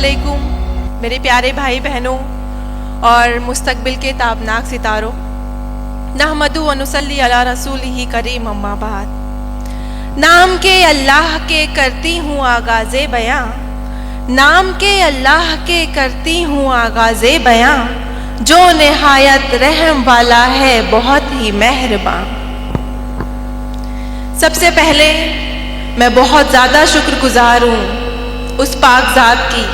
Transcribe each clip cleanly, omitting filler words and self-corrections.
अस्सलामुअलैकुम मेरे प्यारे भाई बहनों और मुस्तकबिल के ताबनाक सितारों। नहमदु व नुसल्ली अला रसूलिही करीम अम्मा बाद। नाम के अल्लाह के करती हूँ आगाज़े बयां, नाम के अल्लाह के करती हूँ आगाज़े बयां, जो निहायत रहम वाला है बहुत ही मेहरबान। सबसे पहले मैं बहुत ज़्यादा शुक्रगुजार हूँ उस पाक ज़ात की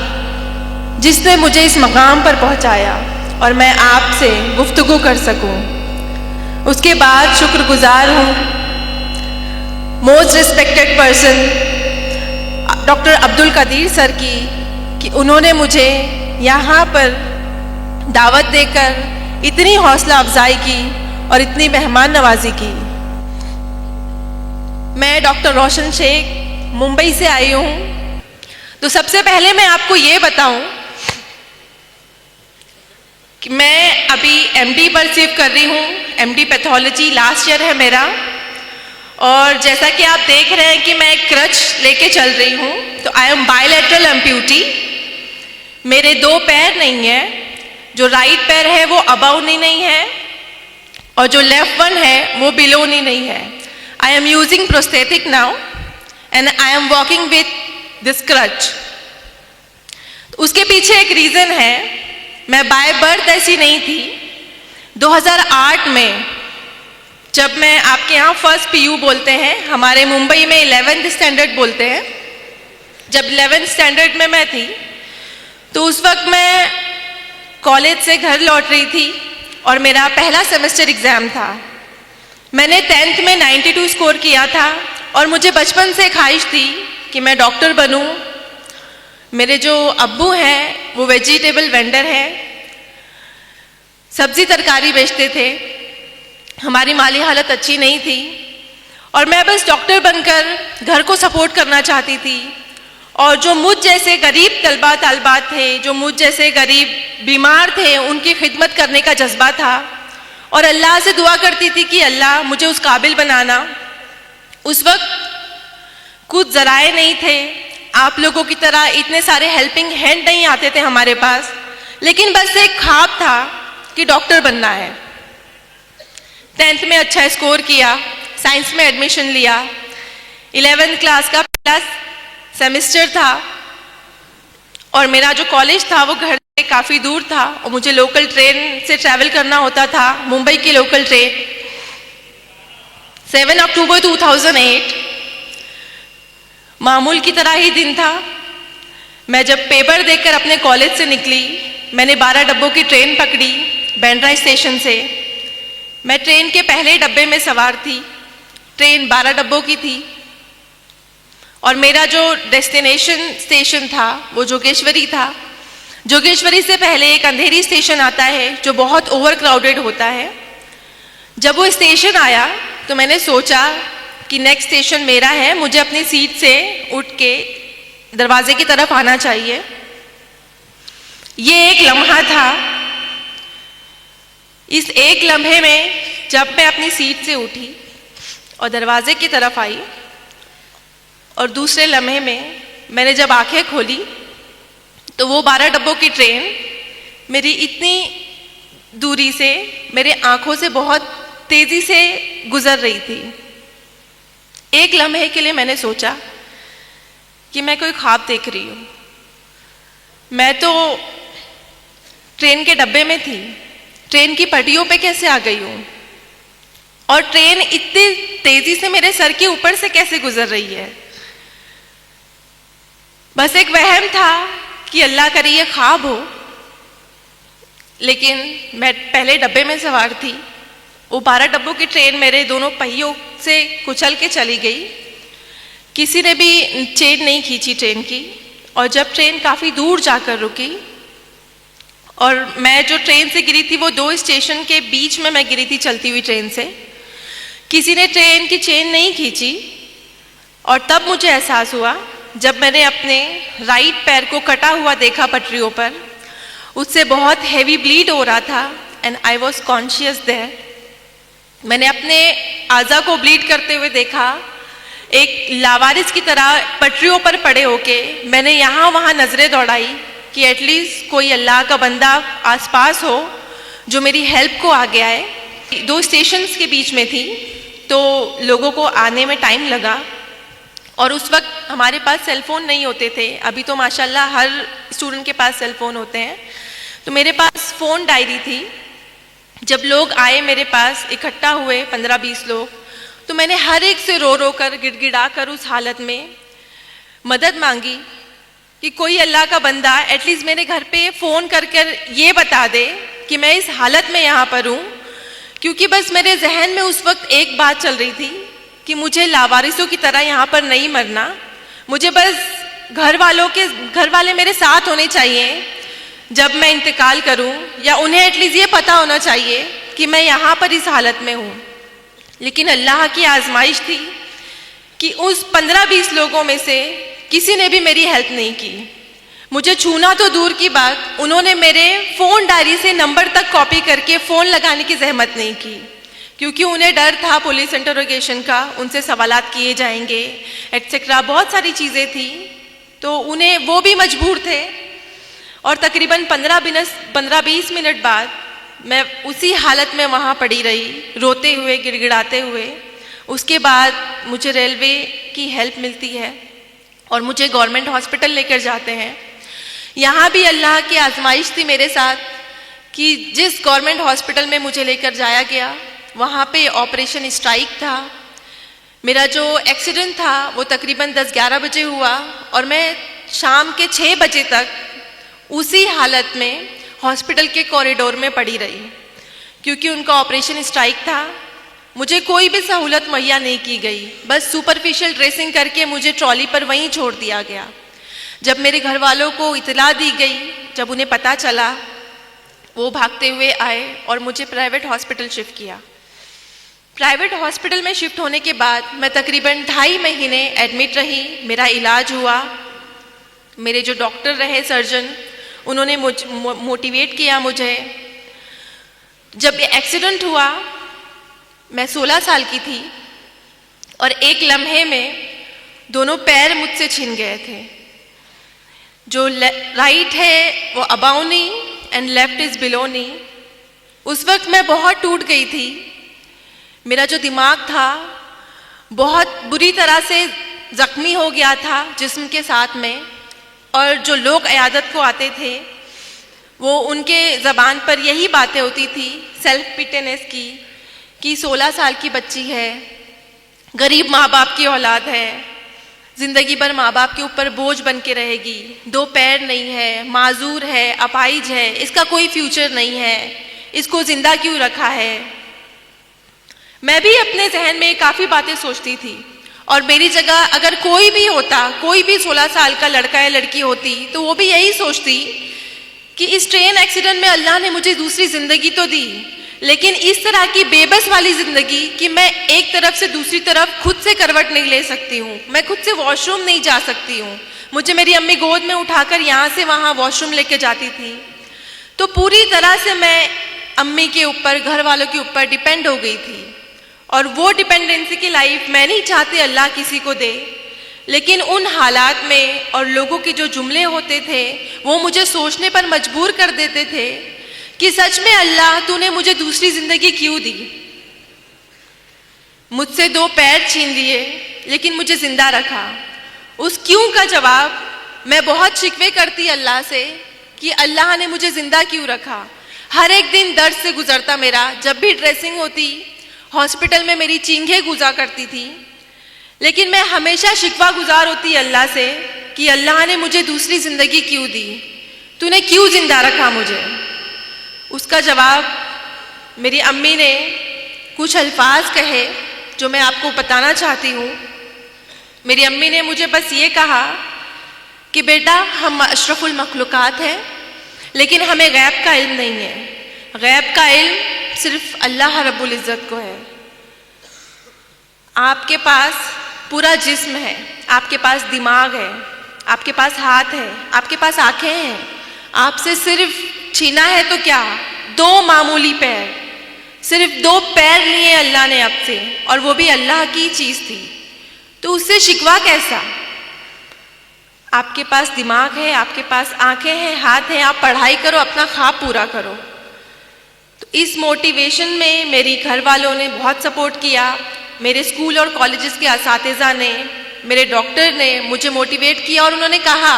जिसने मुझे इस मकाम पर पहुँचाया और मैं आपसे गुफ्तगू कर सकूँ। उसके बाद शुक्रगुजार हूँ most respected person doctor Abdul Qadeer sir की कि उन्होंने मुझे यहाँ पर दावत देकर इतनी हौसला अफजाई की और इतनी मेहमान नवाजी की। मैं डॉक्टर रोशन शेख मुंबई से आई हूँ। तो सबसे पहले मैं आपको ये बताऊं कि मैं अभी एमडी परसीव कर रही हूँ। एमडी पैथोलॉजी लास्ट ईयर है मेरा, और जैसा कि आप देख रहे हैं कि मैं एक क्रच लेके चल रही हूँ। तो आई एम बायलैटरल एम्प्यूटी। मेरे दो पैर नहीं है, जो राइट पैर है वो अबाउ नहीं है और जो लेफ्ट वन है वो बिलो नहीं है। I am using prosthetic now and I am walking with this crutch. उसके पीछे एक रीज़न है, मैं बाय बर्थ ऐसी नहीं थी। 2008 में जब मैं आपके यहाँ फर्स्ट पीयू बोलते हैं, हमारे मुंबई में 11th स्टैंडर्ड बोलते हैं, जब 11th स्टैंडर्ड में मैं थी तो उस वक्त मैं कॉलेज से घर लौट रही थी और मेरा पहला सेमेस्टर एग्ज़ाम था। मैंने 10th में 92 स्कोर किया था और मुझे बचपन से ख्वाहिश थी कि मैं डॉक्टर बनूं। मेरे जो अब्बू हैं वो वेजिटेबल वेंडर हैं, सब्जी तरकारी बेचते थे। हमारी माली हालत अच्छी नहीं थी और मैं बस डॉक्टर बनकर घर को सपोर्ट करना चाहती थी। और जो मुझ जैसे गरीब तलबा तालबात थे, जो मुझ जैसे गरीब बीमार थे, उनकी खिदमत करने का जज्बा था और अल्लाह से दुआ करती थी कि अल्लाह मुझे उस काबिल बनाना। उस वक्त कुछ ज़राए नहीं थे, आप लोगों की तरह इतने सारे हेल्पिंग हैंड नहीं आते थे हमारे पास, लेकिन बस एक ख्वाब था कि डॉक्टर बनना है। 10th में अच्छा स्कोर किया, साइंस में एडमिशन लिया। 11th क्लास का पहला सेमेस्टर था और मेरा जो कॉलेज था वो घर से काफ़ी दूर था और मुझे लोकल ट्रेन से ट्रैवल करना होता था, मुंबई की लोकल ट्रेन। 7 अक्टूबर 2008 मामूल की तरह ही दिन था। मैं जब पेपर देकर अपने कॉलेज से निकली, मैंने 12 डब्बों की ट्रेन पकड़ी बैंड्रा स्टेशन से। मैं ट्रेन के पहले डब्बे में सवार थी। ट्रेन 12 डब्बों की थी और मेरा जो डेस्टिनेशन स्टेशन था वो जोगेश्वरी था। जोगेश्वरी से पहले एक अंधेरी स्टेशन आता है जो बहुत ओवर क्राउडेड होता है। जब वो स्टेशन आया तो मैंने सोचा कि नेक्स्ट स्टेशन मेरा है, मुझे अपनी सीट से उठ के दरवाजे की तरफ आना चाहिए। ये एक लम्हा था। इस एक लम्हे में जब मैं अपनी सीट से उठी और दरवाजे की तरफ आई और दूसरे लम्हे में मैंने जब आंखें खोली तो वो 12 डब्बों की ट्रेन मेरी इतनी दूरी से, मेरे आंखों से बहुत तेज़ी से गुजर रही थी। एक लम्हे के लिए मैंने सोचा कि मैं कोई ख्वाब देख रही हूँ। मैं तो ट्रेन के डब्बे में थी, ट्रेन की पटरियों पे कैसे आ गई हूँ और ट्रेन इतनी तेज़ी से मेरे सर के ऊपर से कैसे गुजर रही है। बस एक वहम था कि अल्लाह करे ये ख्वाब हो, लेकिन मैं पहले डब्बे में सवार थी। वो 12 डब्बों की ट्रेन मेरे दोनों पहियों से कुचल के चली गई। किसी ने भी चेन नहीं खींची ट्रेन की और जब ट्रेन काफ़ी दूर जाकर रुकी और मैं जो ट्रेन से गिरी थी वो 2 स्टेशन के बीच में मैं गिरी थी चलती हुई ट्रेन से। किसी ने ट्रेन की चेन नहीं खींची और तब मुझे एहसास हुआ जब मैंने अपने राइट पैर को कटा हुआ देखा पटरियों पर, उससे बहुत हैवी ब्लीड हो रहा था and I was conscious there. मैंने अपने आज़ा को ब्लीड करते हुए देखा, एक लावारिस की तरह पटरियों पर पड़े होके मैंने यहाँ वहाँ नज़रें दौड़ाई कि एटलीस्ट कोई अल्लाह का बंदा आसपास हो जो मेरी हेल्प को आगे आए। 2 स्टेशंस के बीच में थी, तो लोगों को आने में टाइम लगा और उस वक्त हमारे पास सेल फोन नहीं होते थे। अभी तो माशाल्लाह हर स्टूडेंट के पास सेल फोन होते हैं। तो मेरे पास फ़ोन डायरी थी। जब लोग आए मेरे पास, इकट्ठा हुए 15-20 लोग, तो मैंने हर एक से रो रो कर, गिड़गिड़ा कर उस हालत में मदद मांगी कि कोई अल्लाह का बंदा एटलीस्ट मेरे घर पे फ़ोन कर कर ये बता दे कि मैं इस हालत में यहाँ पर हूँ। क्योंकि बस मेरे जहन में उस वक्त एक बात चल रही थी कि मुझे लावारिसों की तरह यहाँ पर नहीं मरना, मुझे बस घर वाले मेरे साथ होने चाहिए जब मैं इंतकाल करूं, या उन्हें एटलीस्ट ये पता होना चाहिए कि मैं यहाँ पर इस हालत में हूँ। लेकिन अल्लाह की आजमाइश थी कि उस 15-20 लोगों में से किसी ने भी मेरी हेल्प नहीं की। मुझे छूना तो दूर की बात, उन्होंने मेरे फ़ोन डायरी से नंबर तक कॉपी करके फ़ोन लगाने की जहमत नहीं की, क्योंकि उन्हें डर था पुलिस इंटरोगेशन का, उनसे सवालात किए जाएंगे एटसेट्रा, बहुत सारी चीज़ें थी। तो उन्हें वो भी मजबूर थे। और तकरीबन 15-20 मिनट बाद मैं उसी हालत में वहाँ पड़ी रही, रोते हुए, गिड़गिड़ाते हुए। उसके बाद मुझे रेलवे की हेल्प मिलती है और मुझे गवर्नमेंट हॉस्पिटल लेकर जाते हैं। यहाँ भी अल्लाह की आजमाइश थी मेरे साथ कि जिस गवर्नमेंट हॉस्पिटल में मुझे लेकर जाया गया, वहाँ पे ऑपरेशन स्ट्राइक था। मेरा जो एक्सीडेंट था वो तकरीबन 10-11 बजे हुआ और मैं शाम के 6 बजे तक उसी हालत में हॉस्पिटल के कॉरिडोर में पड़ी रही, क्योंकि उनका ऑपरेशन स्ट्राइक था। मुझे कोई भी सहूलत मुहैया नहीं की गई, बस सुपरफिशियल ड्रेसिंग करके मुझे ट्रॉली पर वहीं छोड़ दिया गया। जब मेरे घर वालों को इतला दी गई, जब उन्हें पता चला, वो भागते हुए आए और मुझे प्राइवेट हॉस्पिटल शिफ्ट किया। प्राइवेट हॉस्पिटल में शिफ्ट होने के बाद मैं तकरीबन 2.5 महीने एडमिट रही। मेरा इलाज हुआ। मेरे जो डॉक्टर रहे, सर्जन, उन्होंने मोटिवेट किया मुझे। जब ये एक्सीडेंट हुआ, मैं 16 साल की थी और एक लम्हे में दोनों पैर मुझसे छिन गए थे। जो राइट है वो above knee and left is below knee. उस वक्त मैं बहुत टूट गई थी। मेरा जो दिमाग था बहुत बुरी तरह से जख्मी हो गया था जिस्म के साथ में, और जो लोग इयादत को आते थे वो उनके ज़बान पर यही बातें होती थी सेल्फ पिटेनेस की, कि 16 साल की बच्ची है, गरीब माँ बाप की औलाद है, ज़िंदगी भर माँ बाप के ऊपर बोझ बन के रहेगी, 2 पैर नहीं है, माजूर है, अपाहिज है, इसका कोई फ्यूचर नहीं है, इसको ज़िंदा क्यों रखा है। मैं भी अपने जहन में काफ़ी बातें सोचती थी, और मेरी जगह अगर कोई भी होता, कोई भी 16 साल का लड़का या लड़की होती, तो वो भी यही सोचती कि इस ट्रेन एक्सीडेंट में अल्लाह ने मुझे दूसरी ज़िंदगी तो दी, लेकिन इस तरह की बेबस वाली ज़िंदगी कि मैं एक तरफ से दूसरी तरफ खुद से करवट नहीं ले सकती हूँ, मैं खुद से वॉशरूम नहीं जा सकती हूँ। मुझे मेरी अम्मी गोद में उठाकर यहाँ से वहाँ वॉशरूम लेके जाती थी। तो पूरी तरह से मैं अम्मी के ऊपर, घर वालों के ऊपर डिपेंड हो गई थी, और वो डिपेंडेंसी की लाइफ मैं नहीं चाहती अल्लाह किसी को दे। लेकिन उन हालात में और लोगों के जो जुमले होते थे वो मुझे सोचने पर मजबूर कर देते थे कि सच में अल्लाह तूने मुझे दूसरी ज़िंदगी क्यों दी। मुझसे 2 पैर छीन लिए लेकिन मुझे ज़िंदा रखा। उस क्यों का जवाब मैं बहुत शिकवे करती अल्लाह से कि अल्लाह ने मुझे ज़िंदा क्यों रखा। हर एक दिन दर्द से गुजरता मेरा। जब भी ड्रेसिंग होती, हॉस्पिटल में मेरी चींघें गुजा करती थी, लेकिन मैं हमेशा शिकवा गुजार होती अल्लाह से कि अल्लाह ने मुझे दूसरी ज़िंदगी क्यों दी, तूने क्यों ज़िंदा रखा मुझे। उसका जवाब मेरी अम्मी ने कुछ अल्फाज कहे जो मैं आपको बताना चाहती हूँ। मेरी अम्मी ने मुझे बस ये कहा कि बेटा, हम अशरफुल मखलूक़ात हैं, लेकिन हमें गैब का इल्म नहीं है। गैब का इल्म सिर्फ अल्लाह रब्बुल इज़्ज़त को है। आपके पास पूरा जिस्म है, आपके पास दिमाग है, आपके पास हाथ है, आपके पास आंखें हैं, आपसे सिर्फ छीना है तो क्या, 2 मामूली पैर, सिर्फ 2 पैर लिए अल्लाह ने आपसे, और वो भी अल्लाह की चीज़ थी, तो उससे शिकवा कैसा। आपके पास दिमाग है, आपके पास आंखें हैं, हाथ हैं, आप पढ़ाई करो, अपना ख्वाब पूरा करो। तो इस मोटिवेशन में मेरी घर वालों ने बहुत सपोर्ट किया, मेरे स्कूल और कॉलेजेस के असातिज़ा ने, मेरे डॉक्टर ने मुझे मोटिवेट किया और उन्होंने कहा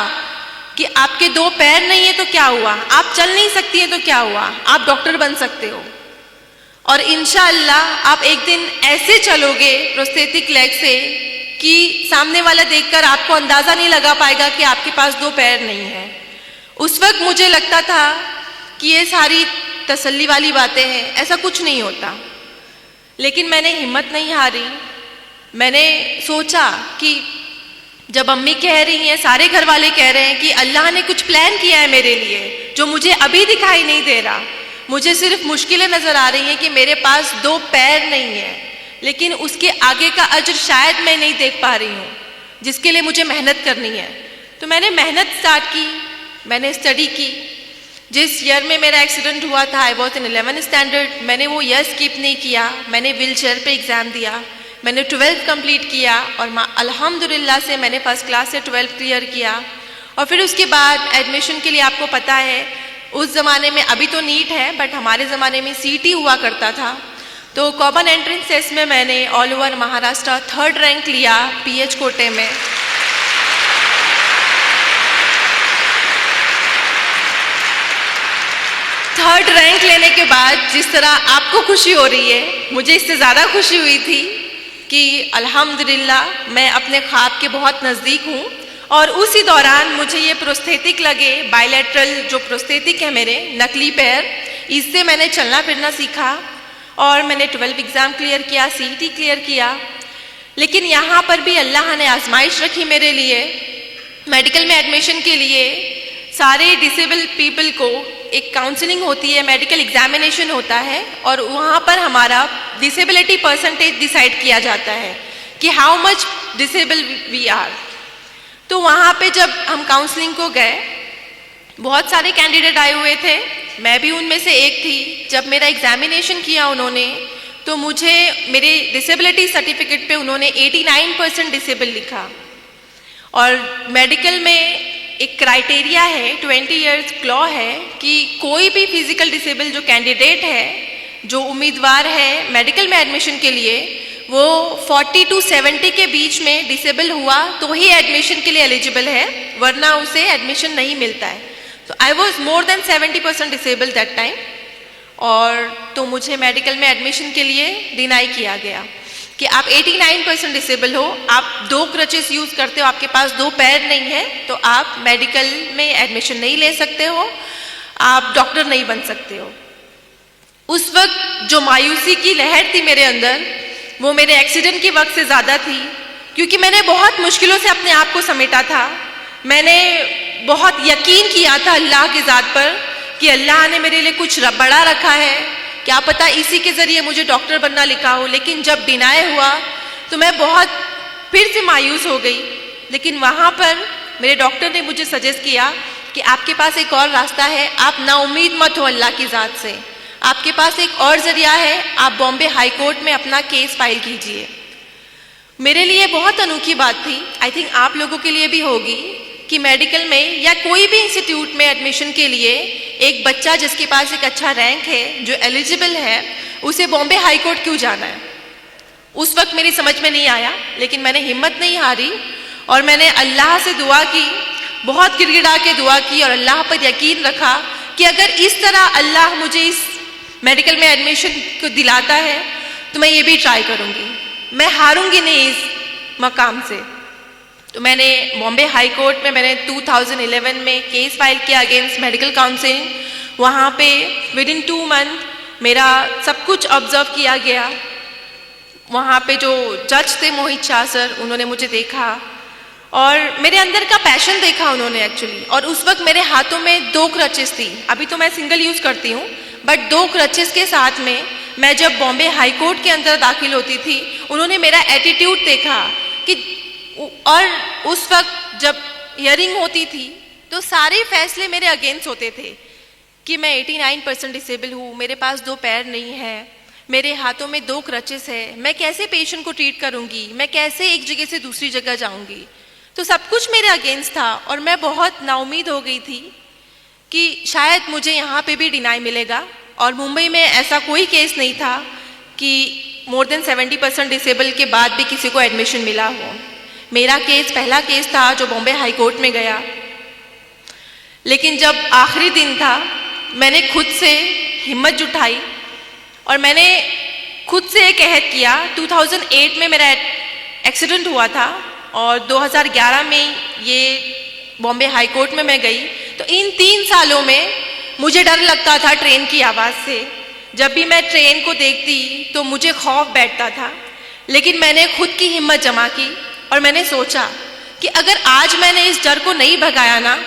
कि आपके 2 पैर नहीं है तो क्या हुआ, आप चल नहीं सकती हैं तो क्या हुआ, आप डॉक्टर बन सकते हो और इंशाअल्लाह आप एक दिन ऐसे चलोगे प्रोस्थेटिक लेग से कि सामने वाला देखकर आपको अंदाज़ा नहीं लगा पाएगा कि आपके पास 2 पैर नहीं है। उस वक्त मुझे लगता था कि ये सारी तसल्ली वाली बातें हैं, ऐसा कुछ नहीं होता, लेकिन मैंने हिम्मत नहीं हारी। मैंने सोचा कि जब अम्मी कह रही हैं, सारे घर वाले कह रहे हैं कि अल्लाह ने कुछ प्लान किया है मेरे लिए जो मुझे अभी दिखाई नहीं दे रहा, मुझे सिर्फ मुश्किलें नज़र आ रही हैं कि मेरे पास 2 पैर नहीं है, लेकिन उसके आगे का अजर शायद मैं नहीं देख पा रही हूँ, जिसके लिए मुझे मेहनत करनी है। तो मैंने मेहनत स्टार्ट की, मैंने स्टडी की। जिस ईयर में मेरा एक्सीडेंट हुआ था, I was in 11th standard, मैंने वो ईयर स्किप नहीं किया, मैंने व्हील चेयर पर एग्ज़ाम दिया, मैंने 12th कंप्लीट किया और अल्हम्दुलिल्लाह से मैंने फर्स्ट क्लास से 12th क्लियर किया। और फिर उसके बाद एडमिशन के लिए आपको पता है उस ज़माने में, अभी तो नीट है बट हमारे ज़माने में CET हुआ करता था, तो कॉमन एंट्रेंस टेस्ट में मैंने all over Maharashtra 3rd rank लिया PH कोटे में। थर्ड रैंक लेने के बाद जिस तरह आपको खुशी हो रही है, मुझे इससे ज़्यादा खुशी हुई थी कि अल्हम्दुलिल्लाह मैं अपने ख्वाब के बहुत नज़दीक हूँ। और उसी दौरान मुझे ये प्रोस्थेटिक लगे, बायलैटरल जो प्रोस्थेटिक है मेरे नकली पैर, इससे मैंने चलना फिरना सीखा और मैंने 12th एग्ज़ाम क्लियर किया, CET क्लियर किया। लेकिन यहाँ पर भी अल्लाह ने आजमाइश रखी मेरे लिए। मेडिकल में एडमिशन के लिए सारे डिसेबल पीपल को एक काउंसलिंग होती है, मेडिकल एग्जामिनेशन होता है और वहाँ पर हमारा डिसेबिलिटी परसेंटेज डिसाइड किया जाता है कि how much disable we are. तो वहाँ पे जब हम काउंसलिंग को गए, बहुत सारे कैंडिडेट आए हुए थे, मैं भी उनमें से एक थी। जब मेरा एग्जामिनेशन किया उन्होंने, तो मुझे मेरे डिसेबिलिटी सर्टिफिकेट पे उन्होंने 89% डिसेबल लिखा। और मेडिकल में एक क्राइटेरिया है, 20 इयर्स क्लॉ है कि कोई भी फिजिकल डिसेबल जो कैंडिडेट है, जो उम्मीदवार है मेडिकल में एडमिशन के लिए, वो 40 to 70 के बीच में डिसेबल हुआ तो ही एडमिशन के लिए एलिजिबल है, वरना उसे एडमिशन नहीं मिलता है। तो I was more than 70% disable that time, और तो मुझे मेडिकल में एडमिशन के लिए डिनाई किया गया कि आप 89% डिसेबल हो, आप 2 क्रचेस यूज़ करते हो, आपके पास 2 पैर नहीं है, तो आप मेडिकल में एडमिशन नहीं ले सकते हो, आप डॉक्टर नहीं बन सकते हो। उस वक्त जो मायूसी की लहर थी मेरे अंदर, वो मेरे एक्सीडेंट के वक्त से ज़्यादा थी, क्योंकि मैंने बहुत मुश्किलों से अपने आप को समेटा था। मैंने बहुत यकीन किया था अल्लाह की ज़ात पर कि अल्लाह ने मेरे लिए कुछ बड़ा रखा है, क्या पता इसी के ज़रिए मुझे डॉक्टर बनना लिखा हो। लेकिन जब डिनाई हुआ तो मैं बहुत फिर से मायूस हो गई। लेकिन वहाँ पर मेरे डॉक्टर ने मुझे सजेस्ट किया कि आपके पास एक और रास्ता है, आप नाउम्मीद मत हो अल्लाह की ज़ात से, आपके पास एक और ज़रिया है, आप बॉम्बे हाई कोर्ट में अपना केस फाइल कीजिए। मेरे लिए बहुत अनोखी बात थी, आई थिंक आप लोगों के लिए भी होगी, कि मेडिकल में या कोई भी इंस्टीट्यूट में एडमिशन के लिए एक बच्चा जिसके पास एक अच्छा रैंक है, जो एलिजिबल है, उसे बॉम्बे हाई कोर्ट क्यों जाना है। उस वक्त मेरी समझ में नहीं आया, लेकिन मैंने हिम्मत नहीं हारी और मैंने अल्लाह से दुआ की, बहुत गिड़गिड़ा के दुआ की और अल्लाह पर यकीन रखा कि अगर इस तरह अल्लाह मुझे इस मेडिकल में एडमिशन को दिलाता है तो मैं ये भी ट्राई करूँगी, मैं हारूंगी नहीं इस मकाम से। तो मैंने बॉम्बे हाई कोर्ट में मैंने 2011 में केस फाइल किया अगेंस्ट मेडिकल काउंसिल। वहाँ पे विदिन 2 मंथ मेरा सब कुछ ऑब्जर्व किया गया। वहाँ पे जो जज थे मोहित शाह सर, उन्होंने मुझे देखा और मेरे अंदर का पैशन देखा उन्होंने एक्चुअली। और उस वक्त मेरे हाथों में 2 क्रचेस थी, अभी तो मैं सिंगल यूज़ करती हूँ, बट 2 क्रचेस के साथ में मैं जब बॉम्बे हाई कोर्ट के अंदर दाखिल होती थी, उन्होंने मेरा एटीट्यूड देखा कि, और उस वक्त जब हियरिंग होती थी तो सारे फैसले मेरे अगेंस्ट होते थे कि मैं 89% डिसेबल हूँ, मेरे पास 2 पैर नहीं है, मेरे हाथों में 2 क्रचेस है, मैं कैसे पेशेंट को ट्रीट करूँगी, मैं कैसे एक जगह से दूसरी जगह जाऊँगी। तो सब कुछ मेरे अगेंस्ट था और मैं बहुत नाउमीद हो गई थी कि शायद मुझे यहाँ पे भी डिनाई मिलेगा। और मुंबई में ऐसा कोई केस नहीं था कि मोर देन 70% डिसेबल के बाद भी किसी को एडमिशन मिला हो। मेरा केस पहला केस था जो बॉम्बे हाई कोर्ट में गया। लेकिन जब आखिरी दिन था, मैंने खुद से हिम्मत जुटाई और मैंने खुद से एक अहद किया। 2008 में मेरा एक्सीडेंट हुआ था और 2011 में ये बॉम्बे हाई कोर्ट में मैं गई। तो इन 3 सालों में मुझे डर लगता था ट्रेन की आवाज़ से। जब भी मैं ट्रेन को देखती तो मुझे खौफ बैठता था। लेकिन मैंने खुद की हिम्मत जमा की और मैंने सोचा कि अगर आज मैंने इस डर को नहीं भगाया ना,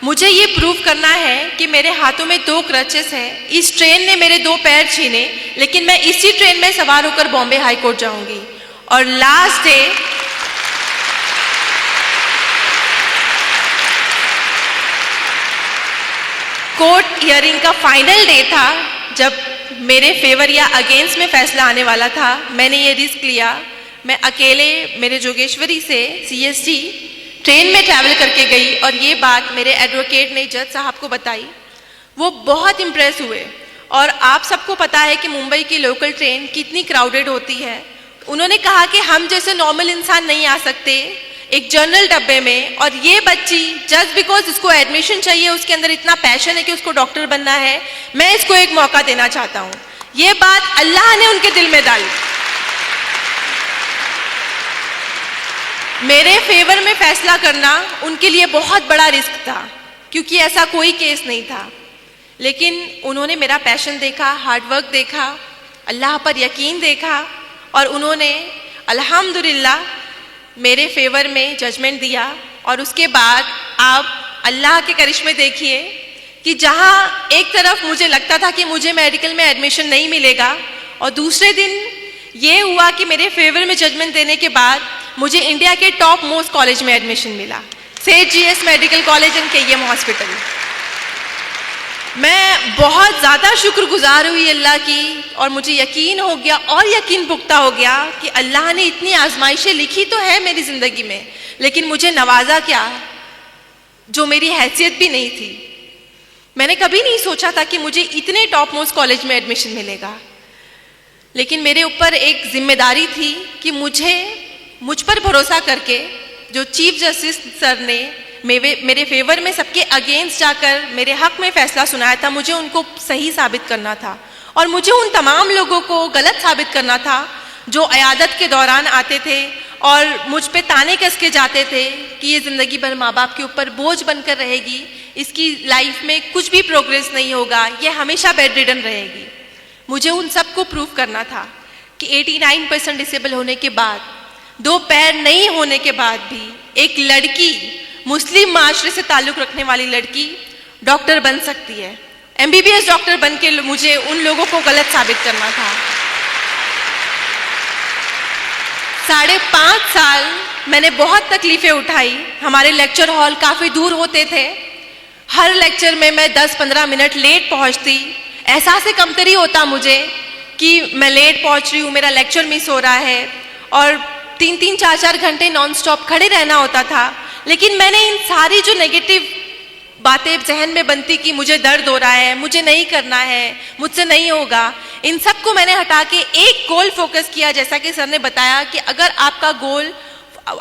मुझे ये प्रूव करना है कि मेरे हाथों में 2 क्रचेस हैं। इस ट्रेन ने मेरे 2 पैर छीने, लेकिन मैं इसी ट्रेन में सवार होकर बॉम्बे हाई कोर्ट जाऊंगी। और लास्ट डे कोर्ट हियरिंग का फाइनल डे था, जब मेरे फेवर या अगेंस्ट में फैसला आने वाला था। मैंने ये रिस्क लिया। मैं अकेले मेरे जोगेश्वरी से CST ट्रेन में ट्रैवल करके गई और ये बात मेरे एडवोकेट ने जज साहब को बताई। वो बहुत इम्प्रेस हुए। और आप सबको पता है कि मुंबई की लोकल ट्रेन कितनी क्राउडेड होती है। उन्होंने कहा कि हम जैसे नॉर्मल इंसान नहीं आ सकते एक जनरल डब्बे में, और ये बच्ची जस्ट बिकॉज इसको एडमिशन चाहिए, उसके अंदर इतना पैशन है कि उसको डॉक्टर बनना है, मैं इसको एक मौका देना चाहता हूँ। ये बात अल्लाह ने उनके दिल में डाली। मेरे फेवर में फैसला करना उनके लिए बहुत बड़ा रिस्क था, क्योंकि ऐसा कोई केस नहीं था। लेकिन उन्होंने मेरा पैशन देखा, हार्डवर्क देखा, अल्लाह पर यकीन देखा और उन्होंने अल्हम्दुलिल्लाह मेरे फेवर में जजमेंट दिया। और उसके बाद आप अल्लाह के करिश्मे देखिए कि जहाँ एक तरफ मुझे लगता था कि मुझे मेडिकल में एडमिशन नहीं मिलेगा, और दूसरे दिन ये हुआ कि मेरे फेवर में जजमेंट देने के बाद मुझे इंडिया के टॉप मोस्ट कॉलेज में एडमिशन मिला, सेठ GS medical college and KEM hospital. मैं बहुत ज़्यादा शुक्रगुजार हुई अल्लाह की, और मुझे यकीन हो गया और यकीन पुख्ता हो गया कि अल्लाह ने इतनी आजमाइशें लिखी तो है मेरी ज़िंदगी में, लेकिन मुझे नवाजा क्या जो मेरी हैसियत भी नहीं थी। मैंने कभी नहीं सोचा था कि मुझे इतने टॉप मोस्ट कॉलेज में एडमिशन मिलेगा, लेकिन मेरे ऊपर एक जिम्मेदारी थी कि मुझ पर भरोसा करके जो चीफ जस्टिस सर ने मेरे फेवर में सबके अगेंस्ट जाकर मेरे हक में फैसला सुनाया था, मुझे उनको सही साबित करना था। और मुझे उन तमाम लोगों को गलत साबित करना था जो अयादत के दौरान आते थे और मुझ पे ताने कस के जाते थे कि ये ज़िंदगी भर माँ बाप के ऊपर बोझ बनकर रहेगी, इसकी लाइफ में कुछ भी प्रोग्रेस नहीं होगा, ये हमेशा बेड रिडन रहेगी। मुझे उन सबको प्रूव करना था कि 89% डिसेबल होने के बाद, 2 पैर नहीं होने के बाद भी एक लड़की, मुस्लिम माशरे से ताल्लुक़ रखने वाली लड़की डॉक्टर बन सकती है। MBBS डॉक्टर बन के मुझे उन लोगों को गलत साबित करना था। 5.5 साल मैंने बहुत तकलीफ़ें उठाई। हमारे लेक्चर हॉल काफ़ी दूर होते थे। हर लेक्चर में मैं 10-15 मिनट लेट पहुंचती। एहसास कमतरी होता मुझे कि मैं लेट पहुंच रही हूँ, मेरा लेक्चर मिस हो रहा है, और 3-3, 4-4 घंटे नॉन स्टॉप खड़े रहना होता था। लेकिन मैंने इन सारी जो नेगेटिव बातें जहन में बनती कि मुझे दर्द हो रहा है, मुझे नहीं करना है, मुझसे नहीं होगा, इन सब को मैंने हटा के एक गोल फोकस किया। जैसा कि सर ने बताया कि अगर आपका गोल,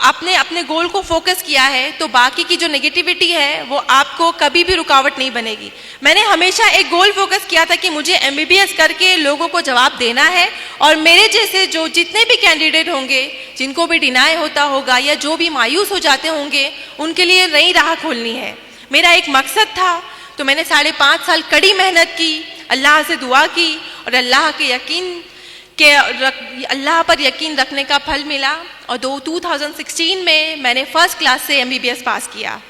आपने अपने गोल को फोकस किया है तो बाकी की जो नेगेटिविटी है वो आपको कभी भी रुकावट नहीं बनेगी। मैंने हमेशा एक गोल फोकस किया था कि मुझे MBBS करके लोगों को जवाब देना है, और मेरे जैसे जो जितने भी कैंडिडेट होंगे, जिनको भी डिनाई होता होगा या जो भी मायूस हो जाते होंगे, उनके लिए नई राह खोलनी है। मेरा एक मकसद था। तो मैंने 5.5 साल कड़ी मेहनत की, अल्लाह से दुआ की, और अल्लाह पर यकीन रखने का फल मिला। और 2016 में मैंने फर्स्ट क्लास से MBBS पास किया।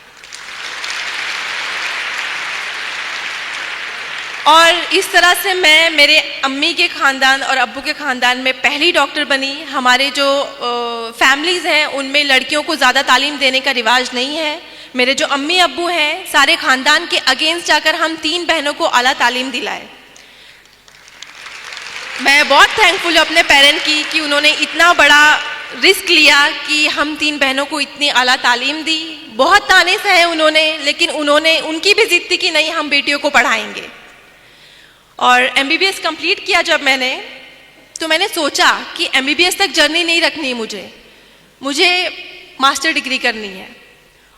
और इस तरह से मैं मेरे अम्मी के ख़ानदान और अब्बू के ख़ानदान में पहली डॉक्टर बनी। हमारे जो फैमिलीज़ हैं उनमें लड़कियों को ज़्यादा तालीम देने का रिवाज नहीं है। मेरे जो अम्मी अब्बू हैं, सारे ख़ानदान के अगेंस्ट जाकर हम 3 बहनों को आला तालीम दिलाए। मैं बहुत थैंकफुल हूँ अपने पेरेंट की कि उन्होंने इतना बड़ा रिस्क लिया कि हम 3 बहनों को इतनी आला तालीम दी, बहुत ताने सहे उन्होंने, लेकिन उन्होंने उनकी भी जिद थी कि नहीं हम बेटियों को पढ़ाएंगे। और MBBS कंप्लीट किया जब मैंने, तो मैंने सोचा कि MBBS तक जर्नी नहीं रखनी मुझे मास्टर डिग्री करनी है।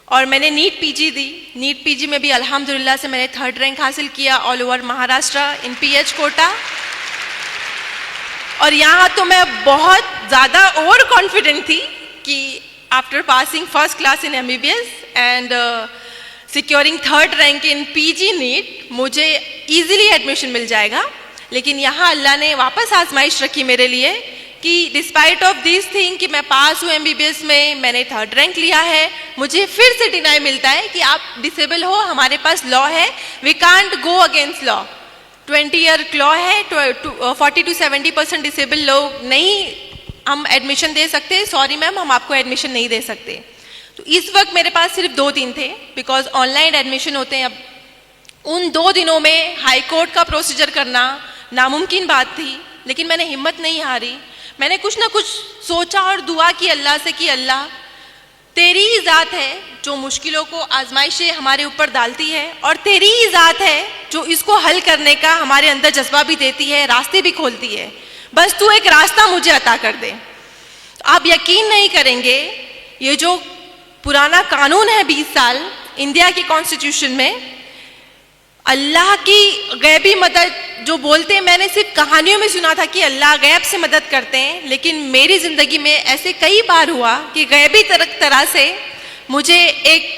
और मैंने नीट PG दी। नीट PG में भी अल्हम्दुलिल्लाह से मैंने 3rd रैंक हासिल किया ऑल ओवर महाराष्ट्र इन PH कोटा। और यहाँ तो मैं बहुत ज़्यादा ओवर कॉन्फिडेंट थी कि after passing first class in MBBS and securing 3rd rank in PG NEET मुझे ईजिली एडमिशन मिल जाएगा। लेकिन यहाँ अल्लाह ने वापस आजमाइश रखी मेरे लिए कि डिस्पाइट ऑफ दिस थिंग कि मैं पास हूँ MBBS में, मैंने 3rd रैंक लिया है, मुझे फिर से डिनाई मिलता है कि आप डिसेबल हो, हमारे पास लॉ है, we can't go against law. 20 year law है, 40 to 70% डिसेबल लोग नहीं हम एडमिशन दे सकते, सॉरी मैम हम आपको एडमिशन नहीं दे सकते। तो इस वक्त मेरे पास सिर्फ 2 दिन थे, बिकॉज ऑनलाइन एडमिशन होते हैं। अब उन 2 दिनों में हाई कोर्ट का प्रोसीजर करना नामुमकिन बात थी, लेकिन मैंने हिम्मत नहीं हारी। मैंने कुछ ना कुछ सोचा और दुआ की अल्लाह से कि अल्लाह तेरी ही ज़ात है जो मुश्किलों को आजमाइशें हमारे ऊपर डालती है, और तेरी ही ज़ात है जो इसको हल करने का हमारे अंदर जज्बा भी देती है, रास्ते भी खोलती है। बस तू एक रास्ता मुझे अता कर दे। आप यकीन नहीं करेंगे, ये जो पुराना कानून है 20 साल इंडिया की कॉन्स्टिट्यूशन में, अल्लाह की गैबी मदद जो बोलते हैं, मैंने सिर्फ कहानियों में सुना था कि अल्लाह गैब से मदद करते हैं, लेकिन मेरी ज़िंदगी में ऐसे कई बार हुआ कि गैबी तरह से मुझे एक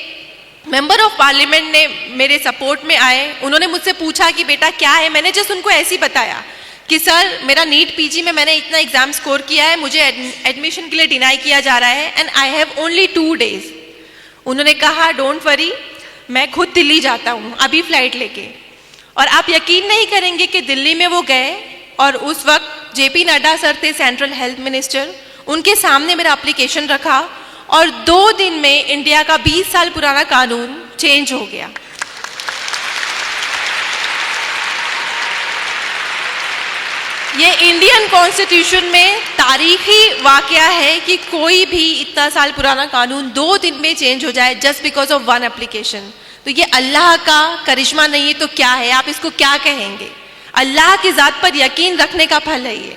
मेंबर ऑफ पार्लियामेंट ने मेरे सपोर्ट में आए। उन्होंने मुझसे पूछा कि बेटा क्या है, मैंने जस्ट उनको ऐसे ही बताया कि सर मेरा नीट PG में मैंने इतना एग्ज़ाम स्कोर किया है, मुझे एडमिशन के लिए डिनाई किया जा रहा है and I have only 2 days। उन्होंने कहा डोंट वरी, मैं खुद दिल्ली जाता हूँ अभी फ्लाइट लेके। और आप यकीन नहीं करेंगे कि दिल्ली में वो गए और उस वक्त JP नड्डा सर थे सेंट्रल हेल्थ मिनिस्टर, उनके सामने मेरा एप्लीकेशन रखा और 2 दिन में इंडिया का 20 साल पुराना कानून चेंज हो गया। ये इंडियन कॉन्स्टिट्यूशन में तारीखी वाकया है कि कोई भी इतना साल पुराना कानून 2 दिन में चेंज हो जाए जस्ट बिकॉज ऑफ 1 एप्लीकेशन। तो ये अल्लाह का करिश्मा नहीं है तो क्या है, आप इसको क्या कहेंगे? अल्लाह की ज़ात पर यकीन रखने का फल है ये।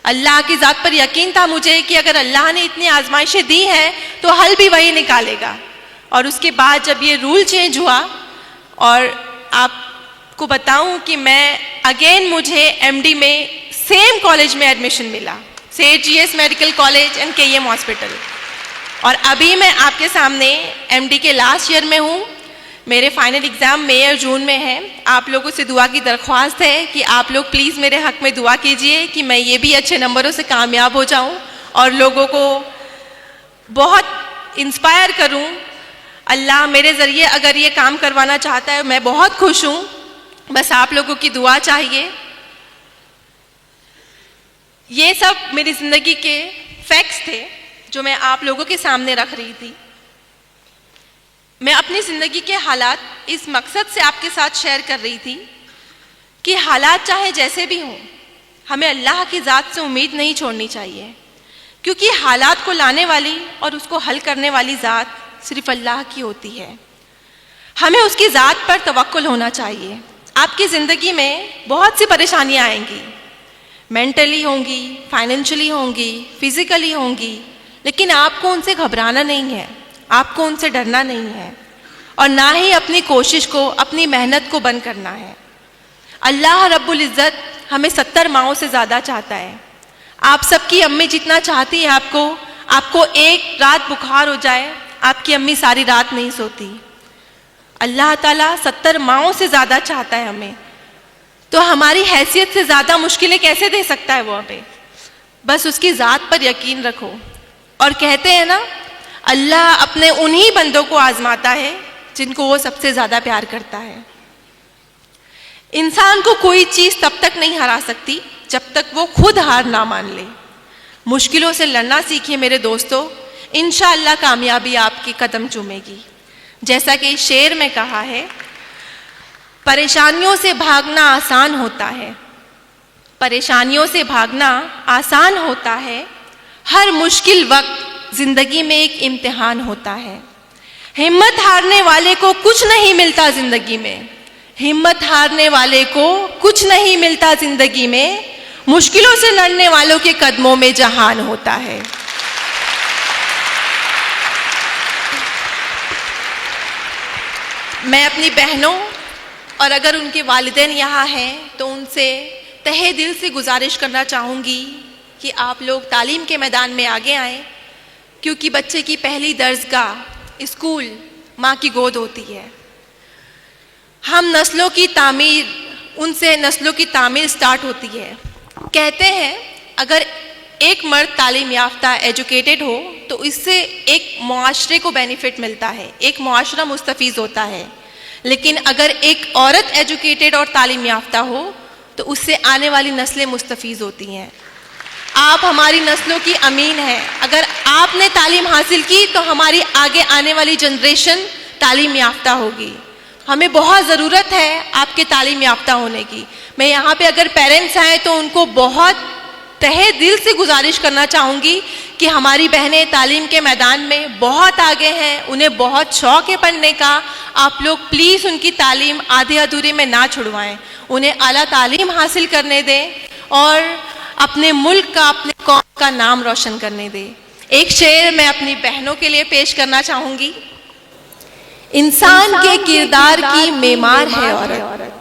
अल्लाह की ज़ात पर यकीन था मुझे कि अगर अल्लाह ने इतनी आजमाइशें दी हैं तो हल भी वही निकालेगा। और उसके बाद जब ये रूल चेंज हुआ, और आपको बताऊं कि मैं अगेन मुझे MD में सेम कॉलेज में एडमिशन मिला, सेठ GS medical college and KM hospital. और अभी मैं आपके सामने MD के लास्ट ईयर में हूँ। मेरे फाइनल एग्ज़ाम मई और जून में है। आप लोगों से दुआ की दरख्वास्त है कि आप लोग प्लीज़ मेरे हक़ में दुआ कीजिए कि मैं ये भी अच्छे नंबरों से कामयाब हो जाऊँ और लोगों को बहुत इंस्पायर करूँ। अल्लाह मेरे ज़रिए अगर ये काम करवाना चाहता है, मैं बहुत खुश हूँ, बस आप लोगों की दुआ चाहिए। ये सब मेरी ज़िंदगी के फैक्ट्स थे जो मैं आप लोगों के सामने रख रही थी। मैं अपनी ज़िंदगी के हालात इस मकसद से आपके साथ शेयर कर रही थी कि हालात चाहे जैसे भी हों, हमें अल्लाह की ज़ात से उम्मीद नहीं छोड़नी चाहिए, क्योंकि हालात को लाने वाली और उसको हल करने वाली ज़ात सिर्फ अल्लाह की होती है। हमें उसकी ज़ात पर तवक्कुल होना चाहिए। आपकी ज़िंदगी में बहुत सी परेशानियाँ आएंगी, मेंटली होंगी, फाइनेंशियली होंगी, फिज़िकली होंगी, लेकिन आपको उनसे घबराना नहीं है, आपको उनसे डरना नहीं है, और ना ही अपनी कोशिश को, अपनी मेहनत को बंद करना है। अल्लाह रब्बुल इज़्ज़त हमें 70 माओं से ज़्यादा चाहता है। आप सबकी अम्मी जितना चाहती है आपको एक रात बुखार हो जाए, आपकी अम्मी सारी रात नहीं सोती। अल्लाह ताला 70 माओं से ज़्यादा चाहता है हमें, तो हमारी हैसियत से ज़्यादा मुश्किलें कैसे दे सकता है वो हमें? बस उसकी ज़ात पर यकीन रखो। और कहते हैं ना, अल्लाह अपने उन्हीं बंदों को आजमाता है जिनको वो सबसे ज़्यादा प्यार करता है। इंसान को कोई चीज़ तब तक नहीं हरा सकती जब तक वो खुद हार ना मान ले। मुश्किलों से लड़ना सीखिए मेरे दोस्तों, इंशाअल्लाह कामयाबी आपकी कदम चूमेगी। जैसा कि शेर में कहा है, परेशानियों से भागना आसान होता है, परेशानियों से भागना आसान होता है, हर मुश्किल वक्त जिंदगी में एक इम्तिहान होता है। हिम्मत हारने वाले को कुछ नहीं मिलता जिंदगी में, हिम्मत हारने वाले को कुछ नहीं मिलता जिंदगी में, मुश्किलों से लड़ने वालों के कदमों में जहान होता है। मैं अपनी बहनों और अगर उनके वालिदैन यहाँ हैं तो उनसे तहे दिल से गुजारिश करना चाहूँगी कि आप लोग तालीम के मैदान में आगे आएँ, क्योंकि बच्चे की पहली दर्जगाह स्कूल माँ की गोद होती है। हम नस्लों की तामीर, उनसे नस्लों की तामीर स्टार्ट होती है। कहते हैं अगर एक मर्द तालीम याफ्ता एजुकेटेड हो तो इससे एक मुआशरे को बेनिफिट मिलता है, एक मुआशरा मुस्तफ़ीज़ होता है। लेकिन अगर एक औरत एजुकेटेड और तालीम याफ्ता हो तो उससे आने वाली नस्लें मुस्तफ़ीज़ होती हैं। आप हमारी नस्लों की अमीन हैं। अगर आपने तालीम हासिल की तो हमारी आगे आने वाली जनरेशन तालीम याफ्ता होगी। हमें बहुत ज़रूरत है आपके तालीम याफ्ता होने की। मैं यहाँ पे अगर पेरेंट्स आए तो उनको बहुत तहे दिल से गुजारिश करना चाहूँगी कि हमारी बहनें तालीम के मैदान में बहुत आगे हैं, उन्हें बहुत शौक़ है पढ़ने का। आप लोग प्लीज़ उनकी तालीम आधे अधूरे में ना छुड़वाएं, उन्हें आला तालीम हासिल करने दें और अपने मुल्क का, अपने कौम का नाम रोशन करने दें। एक शेर मैं अपनी बहनों के लिए पेश करना चाहूँगी। इंसान के किरदार की मेमार है औरत,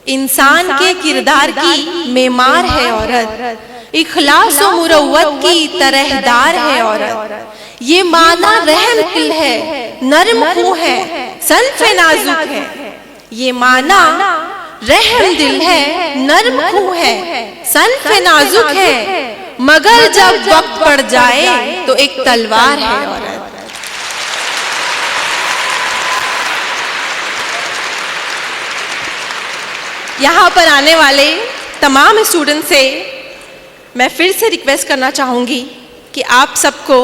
इंसान के किरदार की मेमार है औरत, इखलास और मुरव्वत की तरहदार है औरत। ये माना रहम दिल है, नरम खूं है, सल्फ नाजुक है। ये माना रहम दिल है, नरम खूं है, सल्फ नाजुक है, मगर जब वक्त पड़ जाए तो एक तलवार है औरत। यहाँ पर आने वाले तमाम स्टूडेंट से मैं फिर से रिक्वेस्ट करना चाहूँगी कि आप सबको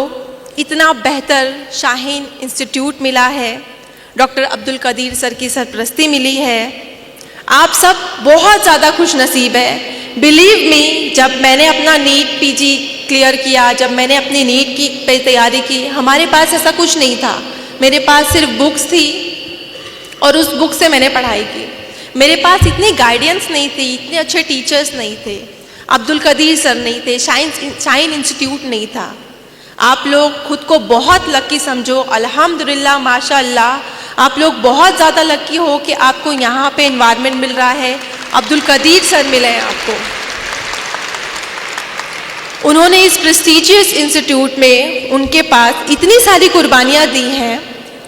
इतना बेहतर शाहीन इंस्टीट्यूट मिला है, डॉक्टर अब्दुल कदीर सर की सरपरस्ती मिली है। आप सब बहुत ज़्यादा खुश नसीब है। बिलीव मी, जब मैंने अपना नीट पीजी क्लियर किया, जब मैंने अपनी नीट की तैयारी की, हमारे पास ऐसा कुछ नहीं था। मेरे पास सिर्फ बुक्स थी और उस बुक से मैंने पढ़ाई की। मेरे पास इतनी गाइडेंस नहीं थी, इतने अच्छे टीचर्स नहीं थे, अब्दुल कदीर सर नहीं थे, शाहीन इंस्टीट्यूट नहीं था। आप लोग खुद को बहुत लकी समझो। अल्हम्दुलिल्लाह, माशाअल्लाह, आप लोग बहुत ज़्यादा लकी हो कि आपको यहाँ पे एनवायरनमेंट मिल रहा है। अब्दुल कदीर सर मिले हैं आपको। उन्होंने इस प्रेस्टीजियस इंस्टीट्यूट में उनके पास इतनी सारी कुर्बानियाँ दी हैं,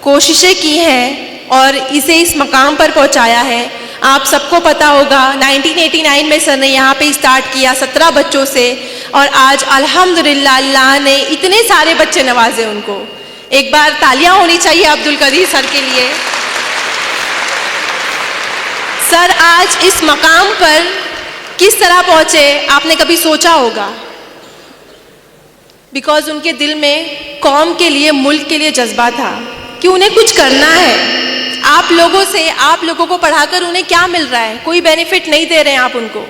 कोशिशें की हैं और इसे इस मकाम पर पहुँचाया है। आप सबको पता होगा 1989 में सर ने यहाँ पे स्टार्ट किया 17 बच्चों से और आज अल्हम्दुलिल्लाह अल्लाह ने इतने सारे बच्चे नवाजे उनको। एक बार तालियां होनी चाहिए अब्दुल कदीर सर के लिए। सर आज इस मकाम पर किस तरह पहुँचे आपने कभी सोचा होगा? बिकॉज उनके दिल में कौम के लिए, मुल्क के लिए जज्बा था कि उन्हें कुछ करना है। आप लोगों से, आप लोगों को पढ़ाकर उन्हें क्या मिल रहा है? कोई बेनिफिट नहीं दे रहे हैं आप उनको,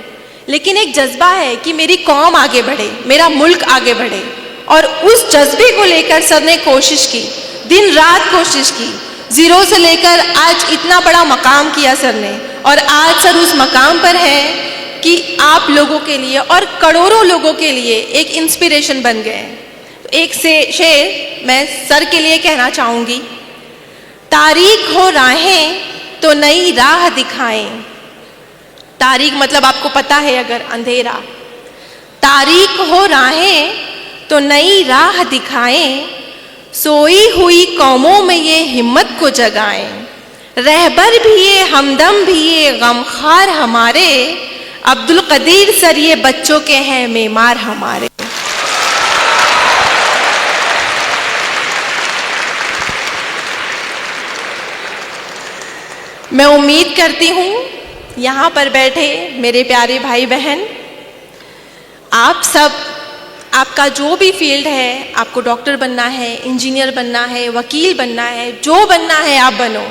लेकिन एक जज्बा है कि मेरी कौम आगे बढ़े, मेरा मुल्क आगे बढ़े। और उस जज्बे को लेकर सर ने कोशिश की, दिन रात कोशिश की, ज़ीरो से लेकर आज इतना बड़ा मकाम किया सर ने। और आज सर उस मकाम पर है कि आप लोगों के लिए और करोड़ों लोगों के लिए एक इंस्पिरेशन बन गए। तो एक से शेर मैं सर के लिए कहना चाहूँगी। तारीख हो राहें तो नई राह दिखाएं। तारीख मतलब आपको पता है अगर अंधेरा। तारीख हो राहें तो नई राह दिखाएं, सोई हुई कौमों में ये हिम्मत को जगाएं। रहबर भी ये, हमदम भी ये, गमखार हमारे, अब्दुल कदीर सर ये बच्चों के हैं मेमार हमारे। मैं उम्मीद करती हूँ यहाँ पर बैठे मेरे प्यारे भाई बहन, आप सब, आपका जो भी फील्ड है, आपको डॉक्टर बनना है, इंजीनियर बनना है, वकील बनना है, जो बनना है आप बनो।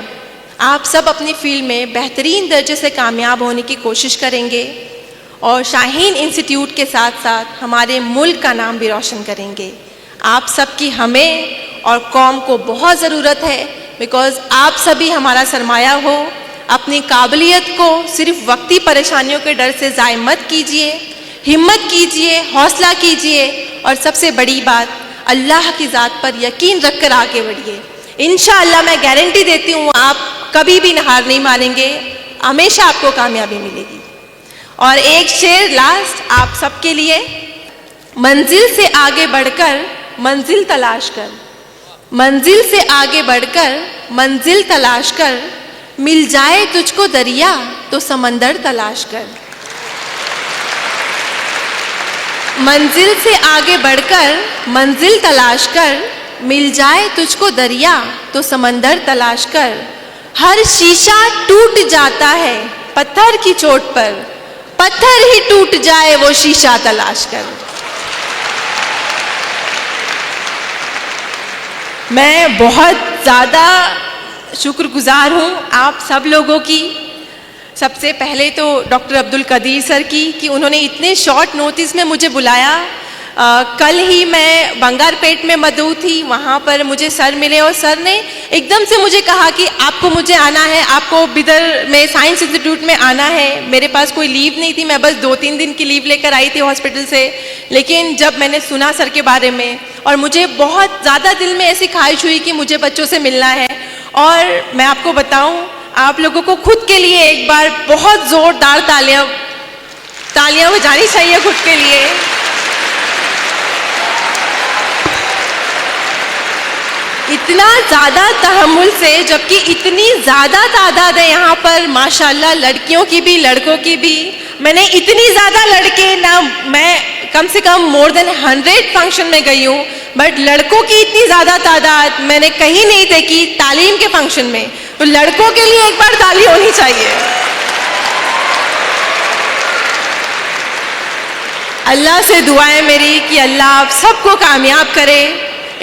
आप सब अपनी फील्ड में बेहतरीन दर्जे से कामयाब होने की कोशिश करेंगे और शाहीन इंस्टीट्यूट के साथ साथ हमारे मुल्क का नाम भी रोशन करेंगे। आप सबकी हमें और कौम को बहुत ज़रूरत है, बिकॉज़ आप सभी हमारा सरमाया हो। अपनी काबिलियत को सिर्फ वक्ती परेशानियों के डर से ज़ाय मत कीजिए, हिम्मत कीजिए, हौसला कीजिए और सबसे बड़ी बात, अल्लाह की ज़ात पर यकीन रखकर आगे बढ़िए। इंशाअल्लाह मैं गारंटी देती हूँ आप कभी भी हार नहीं मानेंगे, हमेशा आपको कामयाबी मिलेगी। और एक शेर लास्ट आप सबके लिए, मंजिल से आगे बढ़कर मंजिल तलाश कर, मंजिल से आगे बढ़कर मंजिल तलाश कर, मिल जाए तुझको दरिया तो समंदर तलाश कर। मंजिल से आगे बढ़कर मंजिल तलाश कर, मिल जाए तुझको दरिया तो समंदर तलाश कर। हर शीशा टूट जाता है पत्थर की चोट पर, पत्थर ही टूट जाए वो शीशा तलाश कर। मैं बहुत ज़्यादा शुक्रगुजार हूँ आप सब लोगों की। सबसे पहले तो डॉक्टर अब्दुल कदीर सर की कि उन्होंने इतने शॉर्ट नोटिस में मुझे बुलाया। कल ही मैं बंगारपेट में मौजूद थी, वहाँ पर मुझे सर मिले और सर ने एकदम से मुझे कहा कि आपको मुझे आना है, आपको बिदर में साइंस इंस्टीट्यूट में आना है। मेरे पास कोई लीव नहीं थी, मैं बस 2-3 दिन की लीव लेकर आई थी हॉस्पिटल से। लेकिन जब मैंने सुना सर के बारे में और मुझे बहुत ज़्यादा दिल में ऐसी ख्वाहिश हुई कि मुझे बच्चों से मिलना है। और मैं आपको बताऊं, आप लोगों को खुद के लिए एक बार बहुत ज़ोरदार तालियां बजानी चाहिए खुद के लिए। इतना ज़्यादा तहम्मुल से, जबकि इतनी ज़्यादा तादाद है यहाँ पर माशाल्लाह, लड़कियों की भी लड़कों की भी। मैंने इतनी ज़्यादा लड़के ना, मैं कम से कम मोर देन 100 फंक्शन में गई हूँ, बट लड़कों की इतनी ज़्यादा तादाद मैंने कहीं नहीं देखी तालीम के फंक्शन में। तो लड़कों के लिए एक बार ताली होनी चाहिए। अल्लाह से दुआ है मेरी कि अल्लाह आप सबको कामयाब करे।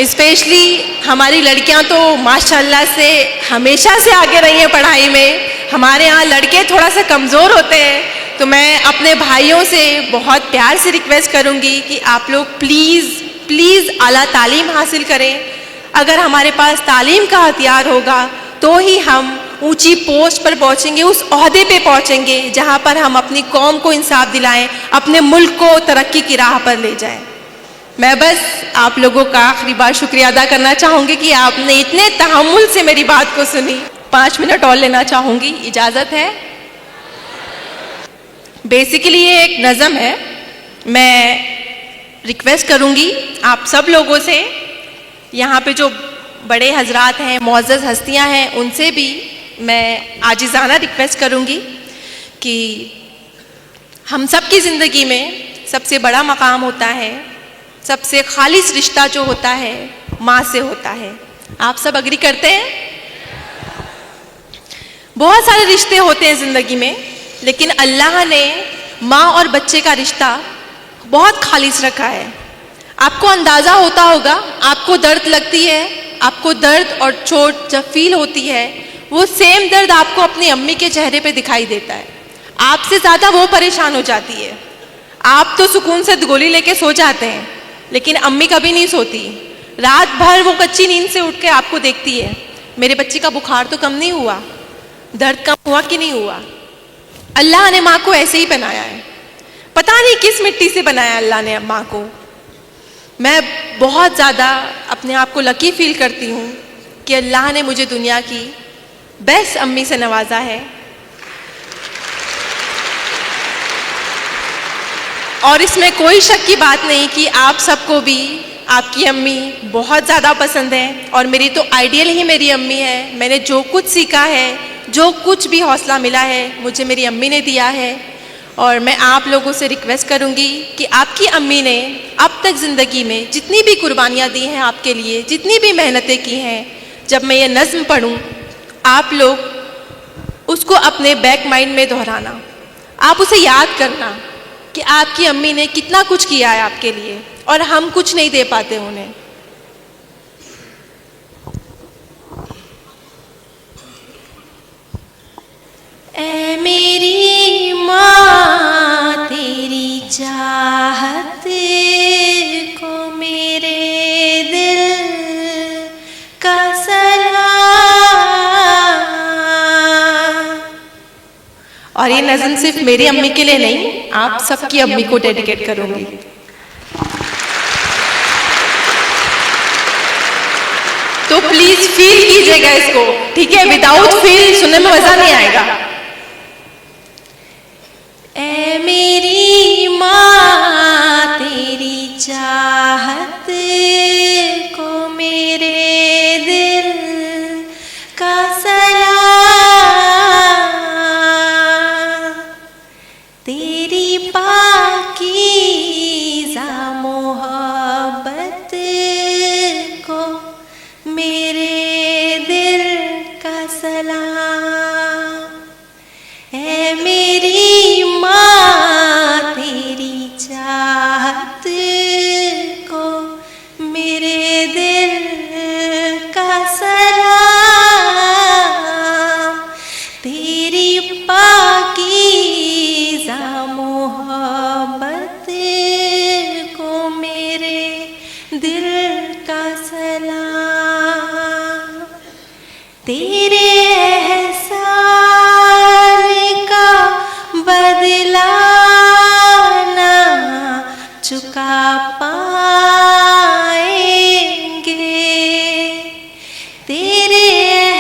स्पेशली हमारी लड़कियां तो माशाल्लाह से हमेशा से आगे रही हैं पढ़ाई में। हमारे यहाँ लड़के थोड़ा सा कमज़ोर होते हैं, तो मैं अपने भाइयों से बहुत प्यार से रिक्वेस्ट करूँगी कि आप लोग प्लीज़ आला तालीम हासिल करें। अगर हमारे पास तालीम का हथियार होगा तो ही हम ऊंची पोस्ट पर पहुंचेंगे, उस ओहदे पे पहुंचेंगे जहां पर हम अपनी कौम को इंसाफ दिलाएं, अपने मुल्क को तरक्की की राह पर ले जाएं। मैं बस आप लोगों का आखिरी बार शुक्रिया अदा करना चाहूँगी कि आपने इतने तहम्मुल से मेरी बात को सुनी। 5 मिनट और लेना चाहूँगी, इजाज़त है? बेसिकली ये एक नज़म है। मैं रिक्वेस्ट करूँगी आप सब लोगों से, यहाँ पे जो बड़े हजरात हैं, मुअज़्ज़ज़ हस्तियाँ हैं, उनसे भी मैं आजिज़ाना रिक्वेस्ट करूँगी कि हम सब की ज़िंदगी में सबसे बड़ा मकाम होता है, सबसे खालिस रिश्ता जो होता है माँ से होता है। आप सब अग्री करते हैं? बहुत सारे रिश्ते होते हैं ज़िंदगी में, लेकिन अल्लाह ने माँ और बच्चे का रिश्ता बहुत खालिस रखा है। आपको अंदाज़ा होता होगा, आपको दर्द लगती है, आपको दर्द और चोट जब फील होती है, वो सेम दर्द आपको अपनी अम्मी के चेहरे पे दिखाई देता है। आपसे ज़्यादा वो परेशान हो जाती है। आप तो सुकून से गोली लेके सो जाते हैं, लेकिन अम्मी कभी नहीं सोती। रात भर वो कच्ची नींद से उठ के आपको देखती है, मेरे बच्चे का बुखार तो कम नहीं हुआ, दर्द कम हुआ कि नहीं हुआ। अल्लाह ने माँ को ऐसे ही बनाया है, पता नहीं किस मिट्टी से बनाया अल्लाह ने माँ को। मैं बहुत ज़्यादा अपने आप को लकी फील करती हूँ कि अल्लाह ने मुझे दुनिया की बेस्ट अम्मी से नवाजा है। और इसमें कोई शक की बात नहीं कि आप सबको भी आपकी अम्मी बहुत ज़्यादा पसंद है, और मेरी तो आइडियल ही मेरी अम्मी है। मैंने जो कुछ सीखा है, जो कुछ भी हौसला मिला है, मुझे मेरी अम्मी ने दिया है। और मैं आप लोगों से रिक्वेस्ट करूंगी कि आपकी अम्मी ने अब तक ज़िंदगी में जितनी भी कुर्बानियाँ दी हैं आपके लिए, जितनी भी मेहनतें की हैं, जब मैं ये नज़्म पढ़ूँ आप लोग उसको अपने बैक माइंड में दोहराना, आप उसे याद करना कि आपकी अम्मी ने कितना कुछ किया है आपके लिए और हम कुछ नहीं दे पाते उन्हें। ऐ मेरी माँ और ये नज़म सिर्फ मेरी अम्मी के लिए नहीं, आप सबकी अम्मी को डेडिकेट करूंगी। तो प्लीज फील कीजिएगा इसको, ठीक है? विदाउट फील सुनने में मजा नहीं आएगा। ऐ मेरी माँ तेरी चाहत को मेरे दिल का सलाम, तेरी पाकीज़ा मोहब्बत को मेरे दिल का सलाम। ऐ मेरी माँ तेरी चाहत को मेरे दिल का सलाम, तेरी पाकीज़ा मोहब्बत को मेरे दिल का सलाम। तेरे एहसान का बदला ना चुका पाएंगे, तेरे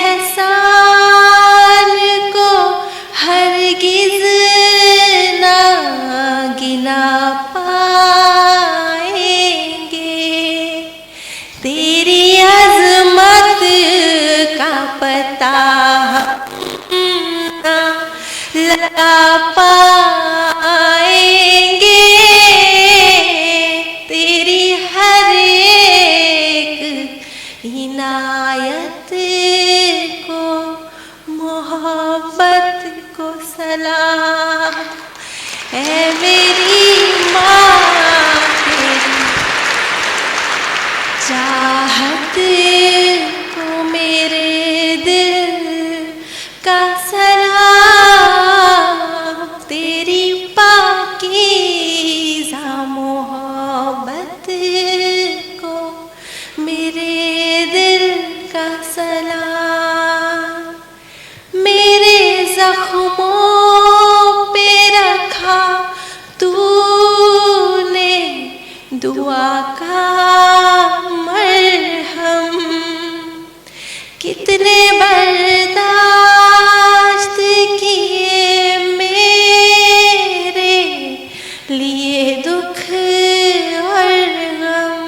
एहसान को हरगिज़ ना गिना पाएंगे, तेरी अज़मत का पता ना लगा पाएंगे, तेरी हर एक इनायत को मोहब्बत को सलाम। ऐ मेरी माँ तेरी चाहत को मेरे दिल का सलाम, तेरी पाकीज़ा मोहब्बत को मेरे दिल का सलाम। मेरे ज़ख्मों पे रखा तूने दुआ का मरहम, कितने बर्दाश्त किए मेरे लिए दुख और गम,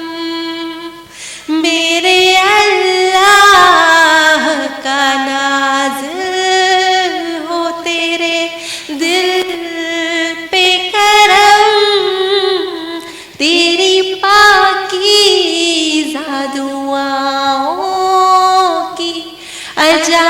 मेरे अल्लाह का नाज़िल हो तेरे दिल पे करम, तेरी पाकीज़ा दुआओं की अजा